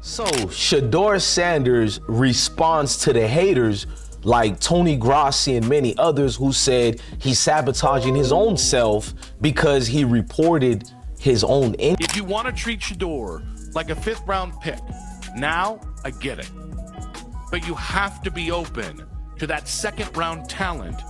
So, Shedeur Sanders responds to the haters like Tony Grossi and many others who said he's sabotaging his own self because he reported his own injury. If you want to treat Shedeur like a 5th round pick, now I get it. But you have to be open to that 2nd round talent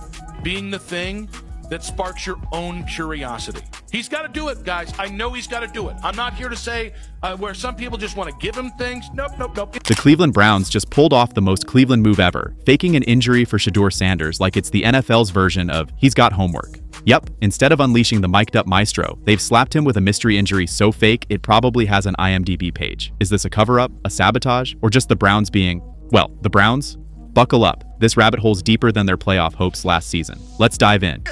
being the thing that sparks your own curiosity. He's got to do it, guys. I know he's got to do it. I'm not here to say where some people just want to give him things. Nope. The Cleveland Browns just pulled off the most Cleveland move ever, faking an injury for Shedeur Sanders like it's the NFL's version of he's got homework. Yep, instead of unleashing the mic'd up maestro, they've slapped him with a mystery injury so fake it probably has an IMDb page. Is this a cover-up, a sabotage, or just the Browns being, well, the Browns? Buckle up. This rabbit hole's deeper than their playoff hopes last season. Let's dive in.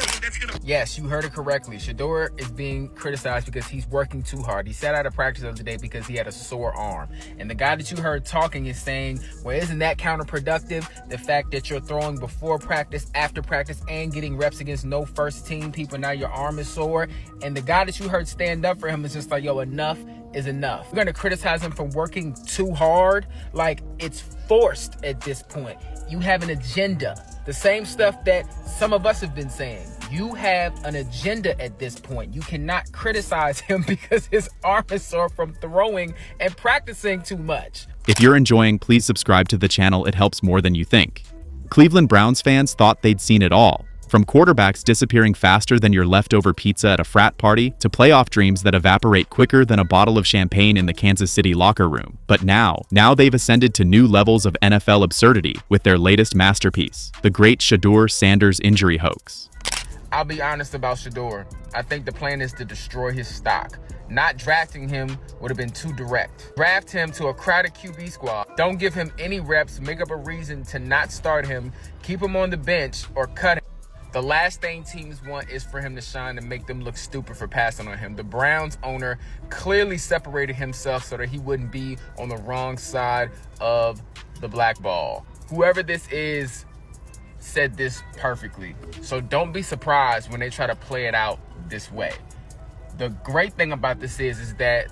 Yes, you heard it correctly. Shedeur is being criticized because he's working too hard. He sat out of practice the other day because he had a sore arm. And the guy that you heard talking is saying, well, isn't that counterproductive? The fact that you're throwing before practice, after practice, and getting reps against no first team people, now your arm is sore. And the guy that you heard stand up for him is just like, yo, enough is enough. We're going to criticize him for working too hard. Like, it's forced at this point. You have an agenda. The same stuff that some of us have been saying. You have an agenda at this point. You cannot criticize him because his arm is sore from throwing and practicing too much. If you're enjoying, please subscribe to the channel. It helps more than you think. Cleveland Browns fans thought they'd seen it all. From quarterbacks disappearing faster than your leftover pizza at a frat party to playoff dreams that evaporate quicker than a bottle of champagne in the Kansas City locker room. But now they've ascended to new levels of NFL absurdity with their latest masterpiece, the great Shedeur Sanders injury hoax. I'll be honest about Shedeur. I think the plan is to destroy his stock. Not drafting him would have been too direct. Draft him to a crowded QB squad. Don't give him any reps. Make up a reason to not start him. Keep him on the bench or cut him. The last thing teams want is for him to shine and make them look stupid for passing on him. The Browns owner clearly separated himself so that he wouldn't be on the wrong side of the black ball. Whoever this is said this perfectly. So don't be surprised when they try to play it out this way. The great thing about this is that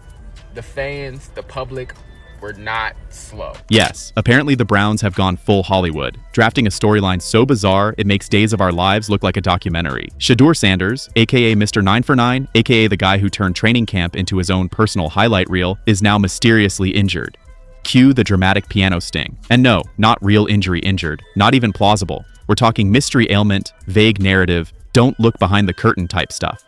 the fans, the public, were not slow. Yes, apparently the Browns have gone full Hollywood, drafting a storyline so bizarre it makes Days of Our Lives look like a documentary. Shedeur Sanders, aka Mr. 9 for 9, aka the guy who turned training camp into his own personal highlight reel, is now mysteriously injured. Cue the dramatic piano sting. And no, not real injury injured, not even plausible. We're talking mystery ailment, vague narrative, don't look behind the curtain type stuff.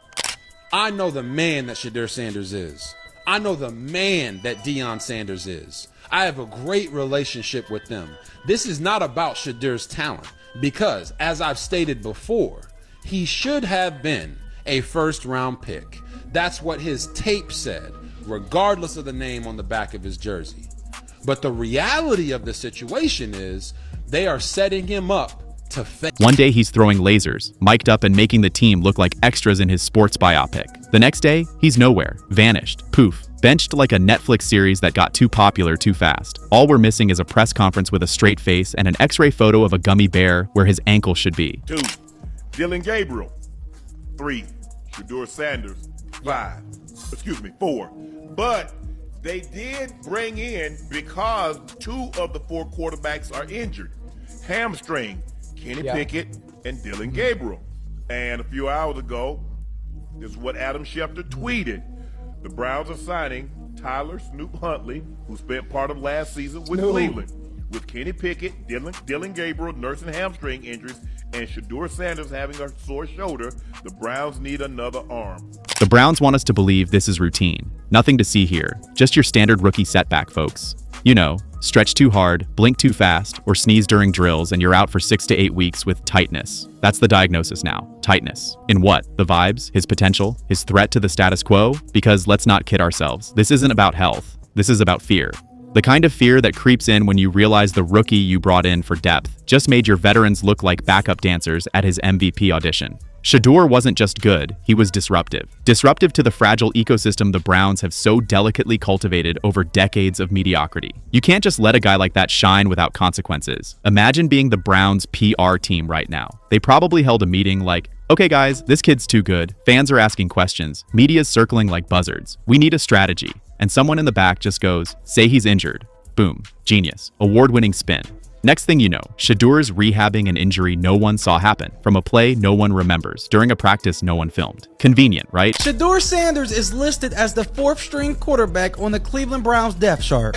I know the man that Shedeur Sanders is. I know the man that Deion Sanders is. I have a great relationship with them. This is not about Shedeur's talent because, as I've stated before, he should have been a 1st round pick. That's what his tape said, regardless of the name on the back of his jersey. But the reality of the situation is they are setting him up to fail. One day he's throwing lasers, mic'd up and making the team look like extras in his sports biopic. The next day, he's nowhere, vanished, poof, benched like a Netflix series that got too popular too fast. All we're missing is a press conference with a straight face and an x-ray photo of a gummy bear where his ankle should be. 2, Dillon Gabriel. 3, Shedeur Sanders. 4. But they did bring in, because 2 of the 4 quarterbacks are injured, hamstring, Kenny Pickett and Dillon Gabriel. And a few hours ago, this is what Adam Schefter tweeted. The Browns are signing Tyler Snoop Huntley, who spent part of last season with Cleveland, with Kenny Pickett, Dillon Gabriel nursing hamstring injuries, and Shedeur Sanders having a sore shoulder. The Browns need another arm. The Browns want us to believe this is routine. Nothing to see here. Just your standard rookie setback, folks. You know, stretch too hard, blink too fast, or sneeze during drills and you're out for 6 to 8 weeks with tightness. That's the diagnosis now. Tightness. In what? The vibes? His potential? His threat to the status quo? Because let's not kid ourselves. This isn't about health. This is about fear. The kind of fear that creeps in when you realize the rookie you brought in for depth just made your veterans look like backup dancers at his MVP audition. Shedeur wasn't just good, he was disruptive. Disruptive to the fragile ecosystem the Browns have so delicately cultivated over decades of mediocrity. You can't just let a guy like that shine without consequences. Imagine being the Browns' PR team right now. They probably held a meeting like, okay guys, this kid's too good, fans are asking questions, media's circling like buzzards. We need a strategy. and someone in the back just goes, say he's injured. Boom. Genius. Award-winning spin. Next thing you know, Shedeur's rehabbing an injury no one saw happen, from a play no one remembers, during a practice no one filmed. Convenient, right? Shedeur Sanders is listed as the 4th string quarterback on the Cleveland Browns depth chart.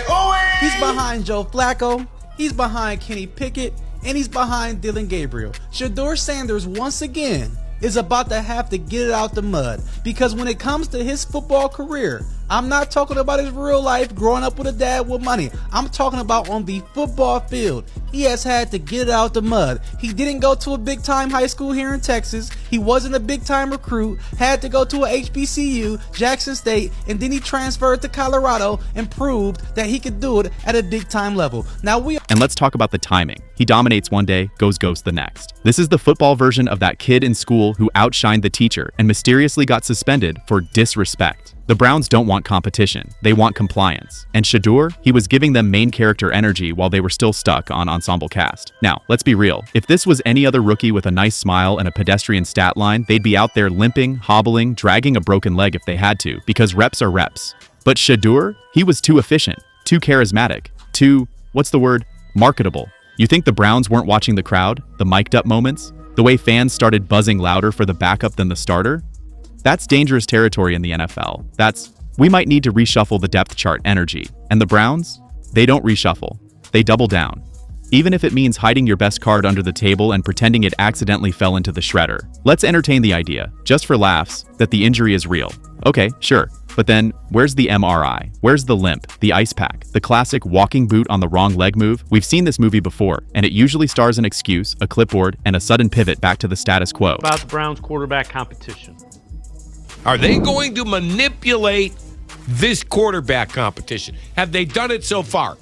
He's behind Joe Flacco, he's behind Kenny Pickett, and he's behind Dylan Gabriel. Shedeur Sanders, once again, is about to have to get it out the mud, because when it comes to his football career, I'm not talking about his real life growing up with a dad with money. I'm talking about on the football field. He has had to get it out the mud. He didn't go to a big time high school here in Texas. He wasn't a big time recruit, had to go to a HBCU, Jackson State, and then he transferred to Colorado and proved that he could do it at a big time level. And let's talk about the timing. He dominates one day, goes ghost the next. This is the football version of that kid in school who outshined the teacher and mysteriously got suspended for disrespect. The Browns don't want competition, they want compliance. And Shedeur, he was giving them main character energy while they were still stuck on ensemble cast. Now, let's be real. If this was any other rookie with a nice smile and a pedestrian stat line, they'd be out there limping, hobbling, dragging a broken leg if they had to, because reps are reps. But Shedeur, he was too efficient, too charismatic, too, what's the word, marketable. You think the Browns weren't watching the crowd, the mic'd up moments, the way fans started buzzing louder for the backup than the starter? That's dangerous territory in the NFL. We might need to reshuffle the depth chart energy. And the Browns? They don't reshuffle. They double down. Even if it means hiding your best card under the table and pretending it accidentally fell into the shredder. Let's entertain the idea, just for laughs, that the injury is real. Okay, sure. But then, where's the MRI? Where's the limp, the ice pack, the classic walking boot on the wrong leg move? We've seen this movie before, and it usually stars an excuse, a clipboard, and a sudden pivot back to the status quo. About the Browns quarterback competition. Are they going to manipulate this quarterback competition? Have they done it so far?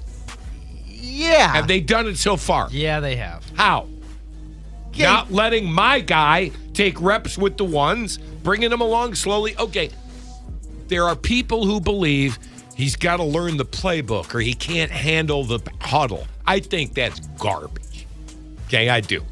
Yeah. Have they done it so far? Yeah, they have. How? Not letting my guy take reps with the ones, bringing him along slowly. Okay, there are people who believe he's got to learn the playbook or he can't handle the huddle. I think that's garbage. Okay, I do.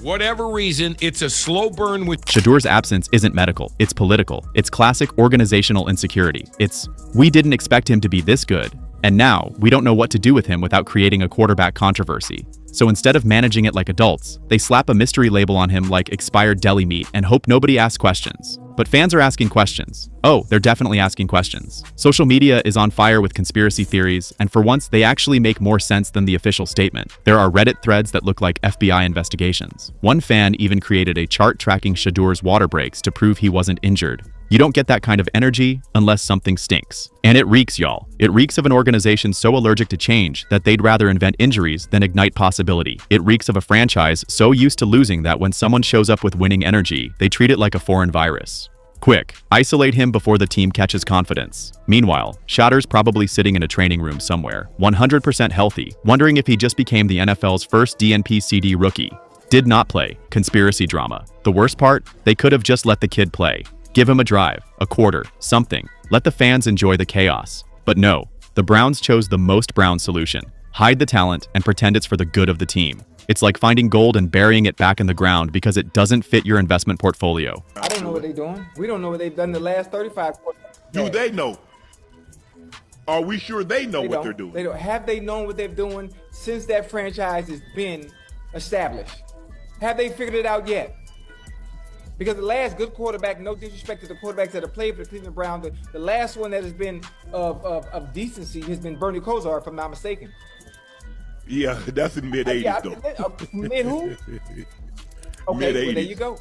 Whatever reason, it's a slow burn with... Shedeur's absence isn't medical, it's political. It's classic organizational insecurity. It's, we didn't expect him to be this good, and now we don't know what to do with him without creating a quarterback controversy. So instead of managing it like adults, they slap a mystery label on him like expired deli meat and hope nobody asks questions. But fans are asking questions. Oh, they're definitely asking questions. Social media is on fire with conspiracy theories, and for once, they actually make more sense than the official statement. There are Reddit threads that look like FBI investigations. One fan even created a chart tracking Shedeur's water breaks to prove he wasn't injured. You don't get that kind of energy unless something stinks. And it reeks, y'all. It reeks of an organization so allergic to change that they'd rather invent injuries than ignite possibility. It reeks of a franchise so used to losing that when someone shows up with winning energy, they treat it like a foreign virus. Quick, isolate him before the team catches confidence. Meanwhile, Shadeur's probably sitting in a training room somewhere, 100% healthy, wondering if he just became the NFL's first DNP-CD rookie. Did not play. Conspiracy drama. The worst part? They could have just let the kid play. Give him a drive, a quarter, something. Let the fans enjoy the chaos. But no, the Browns chose the most Brown solution. Hide the talent and pretend it's for the good of the team. It's like finding gold and burying it back in the ground because it doesn't fit your investment portfolio. I don't know what they're doing. We don't know what they've done the last 35 quarters. Do they know? Are we sure they know what they're doing? They don't. Have they known what they're doing since that franchise has been established? Have they figured it out yet? Because the last good quarterback, no disrespect to the quarterbacks that have played for the Cleveland Browns, the last one that has been of decency has been Bernie Kosar, if I'm not mistaken. Yeah, that's in mid-'80s, though. Mid who? Okay, Mid-'80s. well, there you go.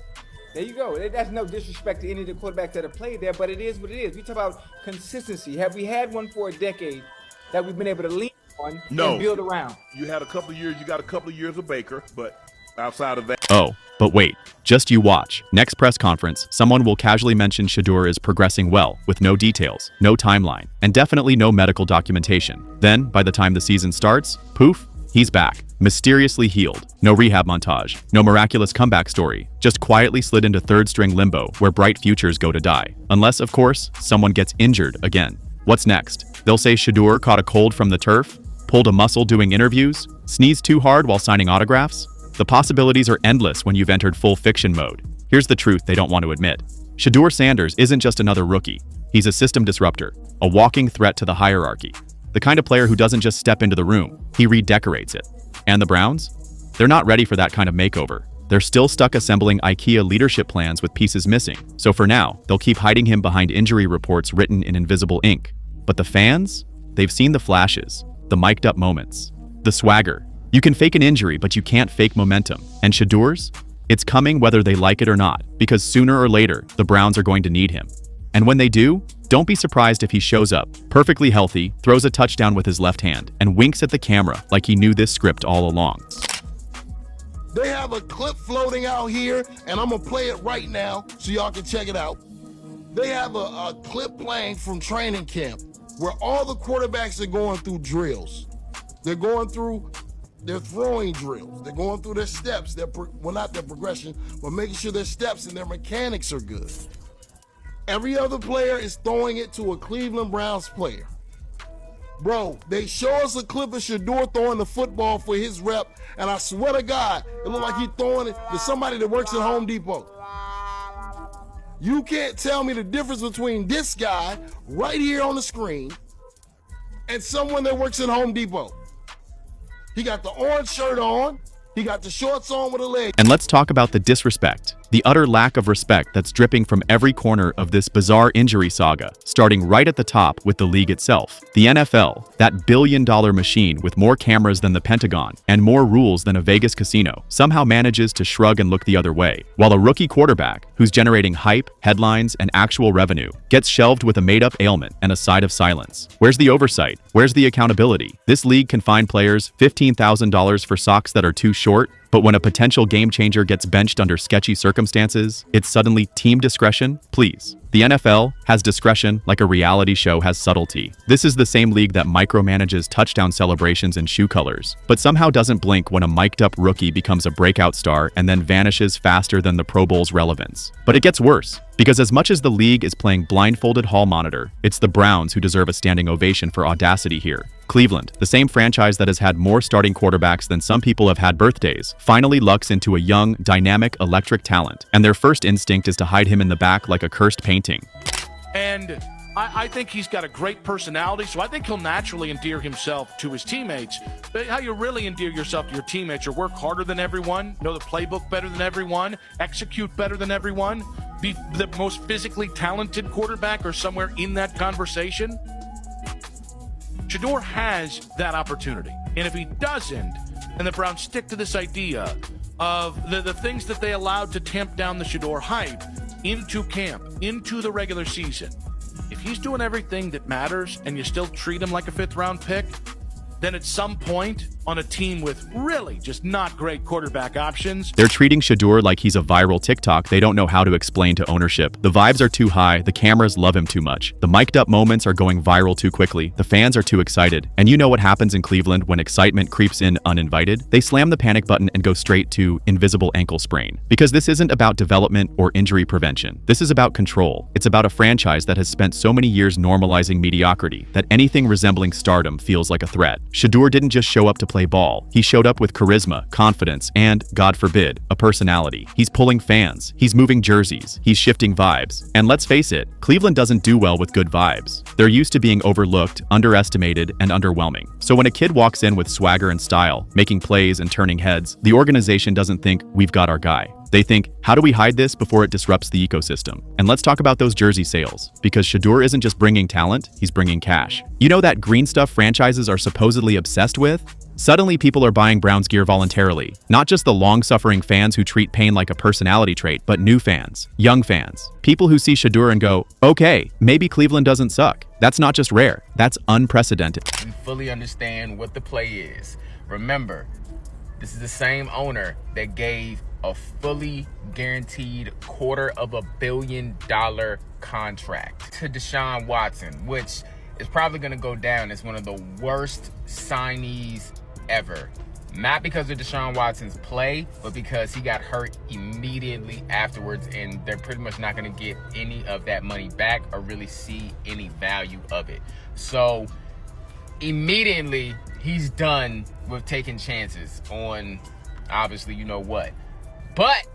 There you go. That's no disrespect to any of the quarterbacks that have played there, but it is what it is. We talk about consistency. Have we had one for a decade that we've been able to lean on and build around? You had a couple of years. You got a couple of years of Baker, but outside of that... Oh, but wait, just you watch. Next press conference, someone will casually mention Shedeur is progressing well, with no details, no timeline, and definitely no medical documentation. Then, by the time the season starts, poof, he's back, mysteriously healed. No rehab montage, no miraculous comeback story, just quietly slid into third-string limbo where bright futures go to die. Unless, of course, someone gets injured again. What's next? They'll say Shedeur caught a cold from the turf, pulled a muscle doing interviews, sneezed too hard while signing autographs. The possibilities are endless when you've entered full fiction mode. Here's the truth they don't want to admit. Shedeur Sanders isn't just another rookie. He's a system disruptor, a walking threat to the hierarchy. The kind of player who doesn't just step into the room, he redecorates it. And the Browns? They're not ready for that kind of makeover. They're still stuck assembling IKEA leadership plans with pieces missing. So for now, they'll keep hiding him behind injury reports written in invisible ink. But the fans? They've seen the flashes, the mic'd up moments, the swagger. You can fake an injury, but you can't fake momentum. And Shedeur's? It's coming whether they like it or not, because sooner or later, the Browns are going to need him. And when they do, don't be surprised if he shows up, perfectly healthy, throws a touchdown with his left hand, and winks at the camera like he knew this script all along. They have a clip floating out here, and I'm gonna play it right now so y'all can check it out. They have a clip playing from training camp where all the quarterbacks are going through drills. They're going through their throwing drills. They're going through their steps, well, not their progression, but making sure their steps and their mechanics are good. Every other player is throwing it to a Cleveland Browns player. Bro, they show us a clip of Shedeur throwing the football for his rep, and I swear to God, it looked like he's throwing it to somebody that works at Home Depot. You can't tell me the difference between this guy right here on the screen and someone that works at Home Depot. He got the orange shirt on, he got the shorts on with a leg. And let's talk about the disrespect, the utter lack of respect that's dripping from every corner of this bizarre injury saga, starting right at the top with the league itself. The NFL, that billion-dollar machine with more cameras than the Pentagon and more rules than a Vegas casino, somehow manages to shrug and look the other way, while a rookie quarterback, who's generating hype, headlines, and actual revenue, gets shelved with a made-up ailment and a side of silence. Where's the oversight? Where's the accountability? This league can fine players $15,000 for socks that are too short, but when a potential game changer gets benched under sketchy circumstances, it's suddenly team discretion? Please. The NFL has discretion like a reality show has subtlety. This is the same league that micromanages touchdown celebrations and shoe colors, but somehow doesn't blink when a mic'd up rookie becomes a breakout star and then vanishes faster than the Pro Bowl's relevance. But it gets worse, because as much as the league is playing blindfolded hall monitor, it's the Browns who deserve a standing ovation for audacity here. Cleveland, the same franchise that has had more starting quarterbacks than some people have had birthdays, finally lucks into a young, dynamic, electric talent, and their first instinct is to hide him in the back like a cursed painting. And I think he's got a great personality, so I think he'll naturally endear himself to his teammates. But how you really endear yourself to your teammates are work harder than everyone, know the playbook better than everyone, execute better than everyone, be the most physically talented quarterback or somewhere in that conversation. Shedeur has that opportunity. And if he doesn't, and the Browns stick to this idea of the things that they allowed to tamp down the Shedeur hype into camp, into the regular season, if he's doing everything that matters and you still treat him like a fifth-round pick, then at some point on a team with really just not great quarterback options, they're treating Shedeur like he's a viral TikTok they don't know how to explain to ownership. The vibes are too high, the cameras love him too much, the mic'd up moments are going viral too quickly, the fans are too excited. And you know what happens in Cleveland when excitement creeps in uninvited? They slam the panic button and go straight to invisible ankle sprain. Because this isn't about development or injury prevention. This is about control. It's about a franchise that has spent so many years normalizing mediocrity that anything resembling stardom feels like a threat. Shedeur didn't just show up to play ball. He showed up with charisma, confidence, and, God forbid, a personality. He's pulling fans. He's moving jerseys. He's shifting vibes. And let's face it, Cleveland doesn't do well with good vibes. They're used to being overlooked, underestimated, and underwhelming. So when a kid walks in with swagger and style, making plays and turning heads, the organization doesn't think, we've got our guy. They think, how do we hide this before it disrupts the ecosystem? And let's talk about those jersey sales, because Shedeur isn't just bringing talent, he's bringing cash. You know that green stuff franchises are supposedly obsessed with? Suddenly people are buying Browns gear voluntarily. Not just the long-suffering fans who treat pain like a personality trait, but new fans, young fans, people who see Shedeur and go, okay, maybe Cleveland doesn't suck. That's not just rare, that's unprecedented. We fully understand what the play is. Remember, this is the same owner that gave a fully guaranteed $250 million contract to Deshaun Watson, which is probably going to go down as one of the worst signees ever. Not because of Deshaun Watson's play, but because he got hurt immediately afterwards, and they're pretty much not going to get any of that money back or really see any value of it. So immediately he's done with taking chances on, obviously, you know what. But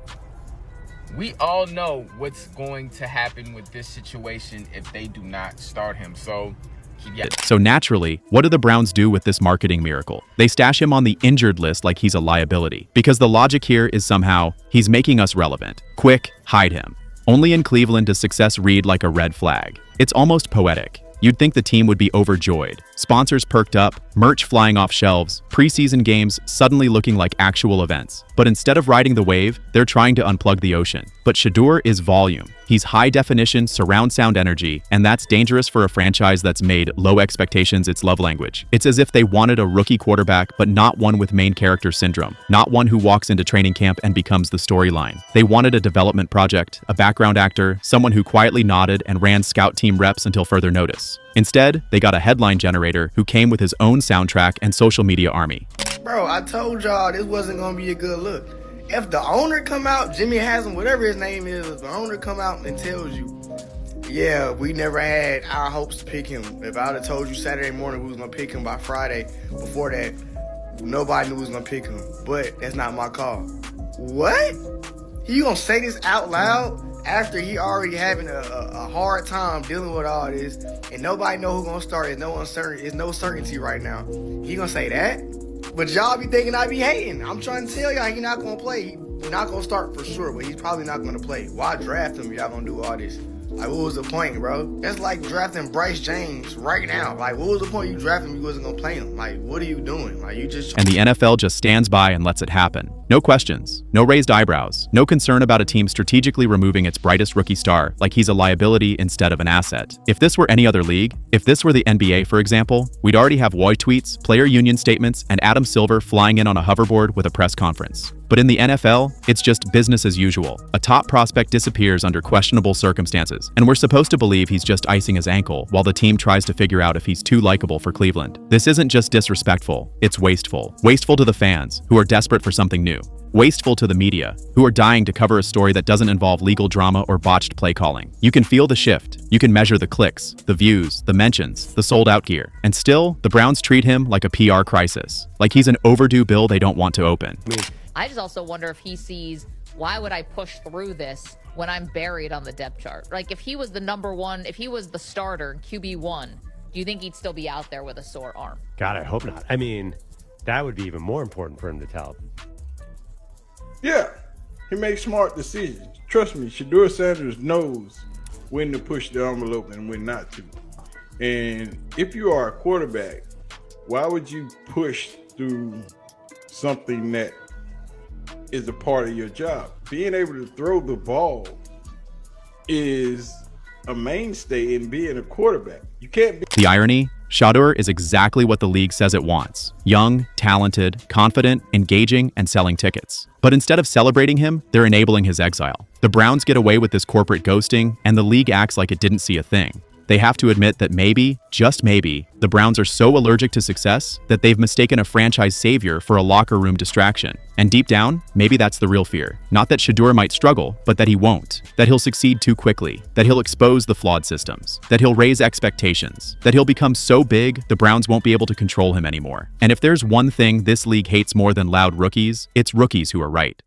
We all know what's going to happen with this situation if they do not start him. So So naturally, what do the Browns do with this marketing miracle? They stash him on the injured list like he's a liability. Because the logic here is somehow, he's making us relevant. Quick, hide him. Only in Cleveland does success read like a red flag. It's almost poetic. You'd think the team would be overjoyed. Sponsors perked up, merch flying off shelves, preseason games suddenly looking like actual events. But instead of riding the wave, they're trying to unplug the ocean. But Shedeur is volume. He's high definition surround sound energy, and that's dangerous for a franchise that's made low expectations its love language. It's as if they wanted a rookie quarterback, but not one with main character syndrome, not one who walks into training camp and becomes the storyline. They wanted a development project, a background actor, someone who quietly nodded and ran scout team reps until further notice. Instead, they got a headline generator who came with his own soundtrack and social media army. Bro, I told y'all this wasn't gonna be a good look. If the owner come out, Jimmy Haslam, whatever his name is, if the owner come out and tells you, yeah, we never had our hopes to pick him. If I would have told you Saturday morning we was gonna pick him by Friday, before that, nobody knew we was gonna pick him. But that's not my call. What? You gonna say this out loud after he already having a hard time dealing with all this, and nobody know who gonna start? There's no certainty right now. He gonna say that? But y'all be thinking I be hating. I'm trying to tell y'all he not gonna play. He's not gonna start for sure, but he's probably not gonna play. Why draft him? Y'all gonna do all this? Like, what was the point, bro? That's like drafting Bryce James right now. Like, what was the point you drafting him? You wasn't gonna play him. Like, what are you doing? Like, you just... And the NFL just stands by and lets it happen. No questions, no raised eyebrows, no concern about a team strategically removing its brightest rookie star like he's a liability instead of an asset. If this were any other league, if this were the NBA, for example, we'd already have Roy tweets, player union statements, and Adam Silver flying in on a hoverboard with a press conference. But in the NFL, it's just business as usual. A top prospect disappears under questionable circumstances, and we're supposed to believe he's just icing his ankle while the team tries to figure out if he's too likable for Cleveland. This isn't just disrespectful, it's wasteful. Wasteful to the fans, who are desperate for something new. Wasteful to the media, who are dying to cover a story that doesn't involve legal drama or botched play calling. You can feel the shift. You can measure the clicks, the views, the mentions, the sold-out gear. And still, the Browns treat him like a PR crisis, like he's an overdue bill they don't want to open. I just also wonder if he sees, why would I push through this when I'm buried on the depth chart? Like, if he was the number one, if he was the starter, QB1, do you think he'd still be out there with a sore arm? God, I hope not. I mean, that would be even more important for him to tell. Yeah, he makes smart decisions. Trust me, Shedeur Sanders knows when to push the envelope and when not to. And if you are a quarterback, why would you push through something that is a part of your job? Being able to throw the ball is a mainstay in being a quarterback. You can't be... The irony? Shadeur is exactly what the league says it wants. Young, talented, confident, engaging, and selling tickets. But instead of celebrating him, they're enabling his exile. The Browns get away with this corporate ghosting, and the league acts like it didn't see a thing. They have to admit that maybe, just maybe, the Browns are so allergic to success that they've mistaken a franchise savior for a locker room distraction. And deep down, maybe that's the real fear. Not that Shedeur might struggle, but that he won't. That he'll succeed too quickly. That he'll expose the flawed systems. That he'll raise expectations. That he'll become so big, the Browns won't be able to control him anymore. And if there's one thing this league hates more than loud rookies, it's rookies who are right.